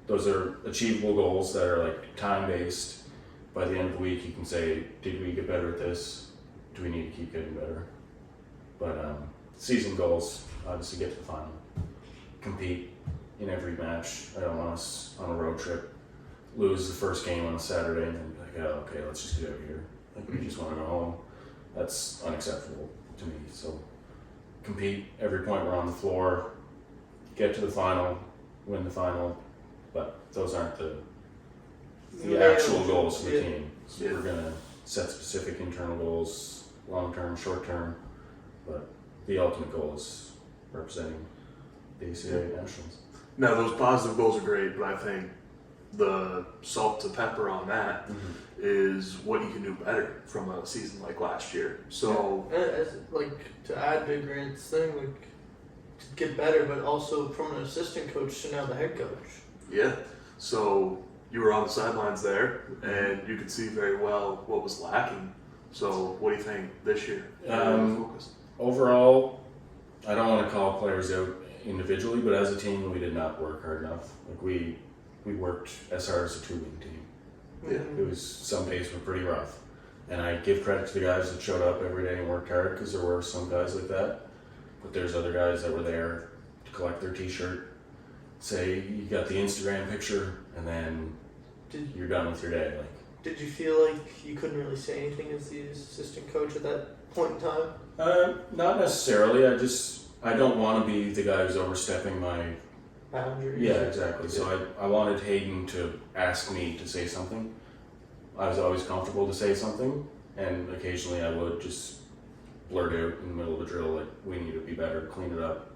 Speaker 4: Those are achievable goals that are time-based. By the end of the week, you can say, did we get better at this? Do we need to keep getting better? But season goals, obviously get to the final. Compete in every match. I don't want us on a road trip, lose the first game on a Saturday, and then be like, oh, okay, let's just get out of here. We just want to go home. That's unacceptable to me. So compete every point we're on the floor, get to the final, win the final, but those aren't the actual goals for the team. So we're going to set specific internal goals, long-term, short-term, but the ultimate goal is representing the ACA Nationals.
Speaker 1: Now, those positive goals are great, but I think the salt to pepper on that is what you can do better from a season like last year. So,
Speaker 3: to add to Grant's thing, to get better, but also from an assistant coach to now the head coach.
Speaker 1: Yeah. So you were on the sidelines there, and you could see very well what was lacking. So, what do you think this year?
Speaker 4: Overall, I don't want to call players out individually, but as a team, we did not work hard enough. We worked as hard as a two-wing team.
Speaker 1: Yeah.
Speaker 4: It was, some days were pretty rough. And I give credit to the guys that showed up every day and worked hard, because there were some guys like that. But there's other guys that were there to collect their t-shirt, say you got the Instagram picture, and then you're done with your day.
Speaker 3: Did you feel like you couldn't really say anything as the assistant coach at that point in time?
Speaker 4: Not necessarily. I don't want to be the guy who's overstepping my
Speaker 3: boundaries.
Speaker 4: Yeah, exactly. So I wanted Hayden to ask me to say something. I was always comfortable to say something, and occasionally I would just blurt out in the middle of a drill, we need to be better, clean it up.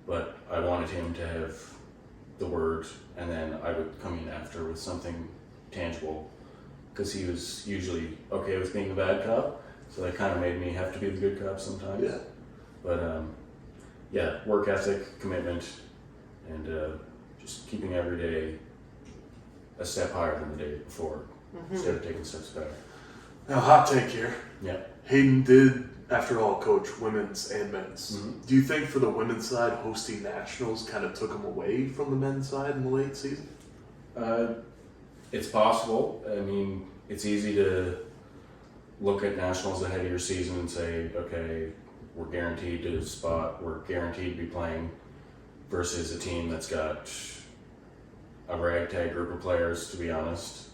Speaker 4: But I wanted him to have the word, and then I would come in after with something tangible, because he was usually okay with being the bad cop, so that kind of made me have to be the good cop sometimes.
Speaker 1: Yeah.
Speaker 4: But work ethic, commitment, and just keeping every day a step higher than the day before, instead of taking steps back.
Speaker 1: Now, hot take here.
Speaker 4: Yeah.
Speaker 1: Hayden did, after all, coach women's and men's. Do you think for the women's side, hosting nationals kind of took him away from the men's side in the late season?
Speaker 4: It's possible. I mean, it's easy to look at nationals ahead of your season and say, okay, we're guaranteed to spot, we're guaranteed to be playing, versus a team that's got a ragtag group of players, to be honest.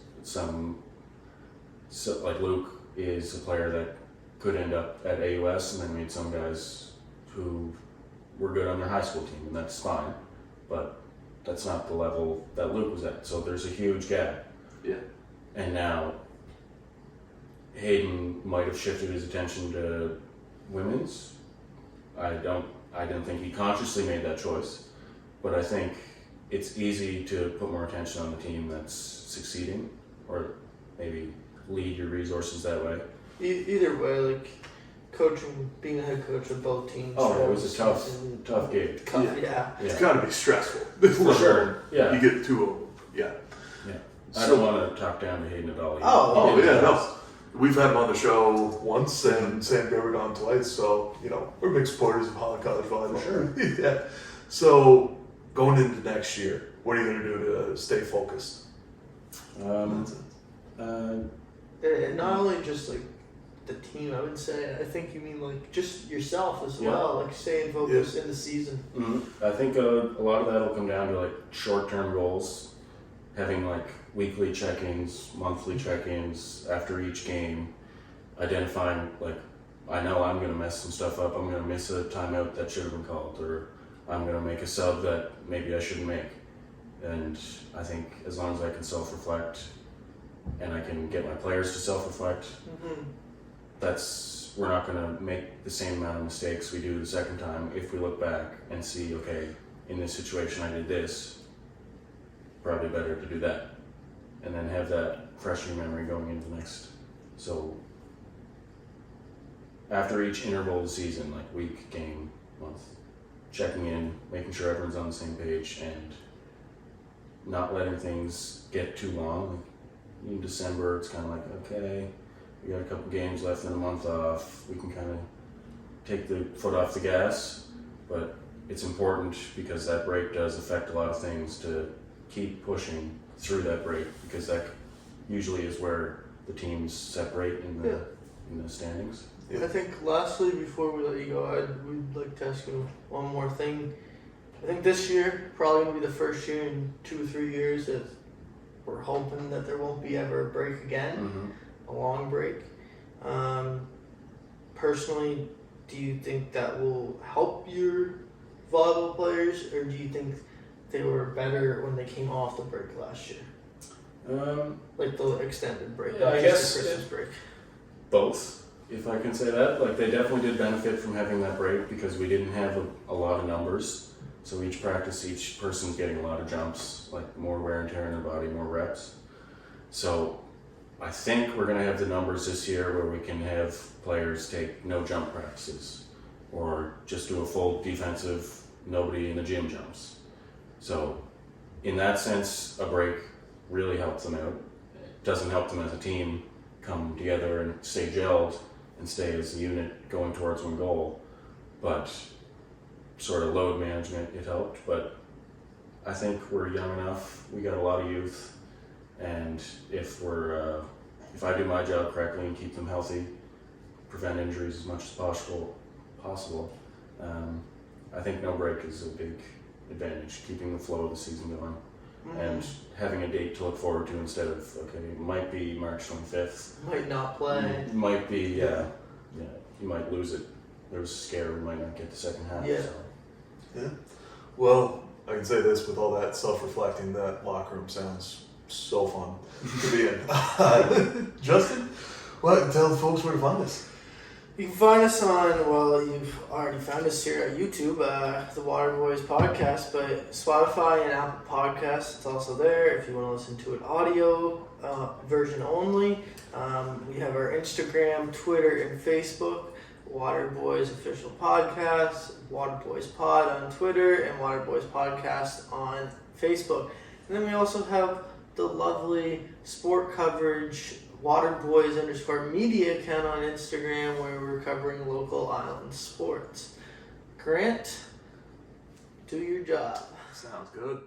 Speaker 4: Like Luke is a player that could end up at AUS, and then we had some guys who were good on their high school team, and that's fine, but that's not the level that Luke was at, so there's a huge gap.
Speaker 1: Yeah.
Speaker 4: And now Hayden might have shifted his attention to women's. I didn't think he consciously made that choice, but I think it's easy to put more attention on the team that's succeeding, or maybe lead your resources that way.
Speaker 3: Either way, coaching, being the head coach of both teams.
Speaker 4: Oh, it was a tough gig.
Speaker 3: Yeah.
Speaker 1: It's got to be stressful.
Speaker 4: For sure. Yeah.
Speaker 1: You get two of them. Yeah.
Speaker 4: I don't want to talk down to Hayden at all.
Speaker 1: No. We've had him on the show once, and Sam Gerber on twice, so, we're big supporters of college volleyball.
Speaker 4: For sure.
Speaker 1: Yeah. So, going into next year, what are you going to do to stay focused?
Speaker 3: Not only just like the team, I would say. I think you mean like just yourself as well, like staying focused in the season.
Speaker 4: Mm-hmm. I think a lot of that will come down to like short-term goals, having like weekly check-ins, monthly check-ins after each game, identifying like I know I'm going to mess some stuff up. I'm going to miss a timeout that should have been called, or I'm going to make a sub that maybe I shouldn't make. And I think as long as I can self-reflect and I can get my players to self-reflect, we're not going to make the same amount of mistakes we do the second time if we look back and see, okay, in this situation I did this, probably better to do that. And then have that fresh in your memory going into the next. So after each interval of the season, like week, game, month, checking in, making sure everyone's on the same page, and not letting things get too long. Like in December, it's kind of like, okay, we got a couple games left and a month off. We can kind of take the foot off the gas, but it's important because that break does affect a lot of things to keep pushing through that break, because that usually is where the teams separate in the standings.
Speaker 3: I think lastly, before we let you go, we'd like to ask you one more thing. I think this year probably going to be the first year in 2 or 3 years that we're hoping that there won't be ever a break again, a long break. Personally, do you think that will help your volleyball players, or do you think they were better when they came off the break last year? Like the extended break,
Speaker 4: I guess
Speaker 3: the Christmas break.
Speaker 4: Both, if I can say that. Like they definitely did benefit from having that break because we didn't have a lot of numbers. So each practice, each person's getting a lot of jumps, like more wear and tear in their body, more reps. So I think we're going to have the numbers this year where we can have players take no jump practices or just do a full defensive, nobody in the gym jumps. So in that sense, a break really helps them out. It doesn't help them as a team come together and stay gelled and stay as a unit going towards one goal. But sort of load management, it helped. But I think we're young enough. We got a lot of youth. And if I do my job correctly and keep them healthy, prevent injuries as much as possible, I think no break is a big advantage, keeping the flow of the season going. And having a date to look forward to instead of, okay, it might be March 25th.
Speaker 3: Might not play.
Speaker 4: Might be, yeah, you might lose it. There was a scare, we might not get the second half.
Speaker 3: Yeah.
Speaker 4: So.
Speaker 1: Yeah. Well, I can say this with all that self-reflecting, that locker room sounds so fun to be in. Justin, tell the folks where to find us.
Speaker 3: You can find us on, you've already found us here at YouTube, the Waterboyz podcast, but Spotify and Apple Podcasts, it's also there if you want to listen to it audio version only. We have our Instagram, Twitter, and Facebook, Waterboyz Official Podcast, Waterboyz Pod on Twitter, and Waterboyz Podcast on Facebook. And then we also have the lovely sport coverage Waterboyz_media account on Instagram, where we're covering local island sports. Grant, do your job.
Speaker 1: Sounds good.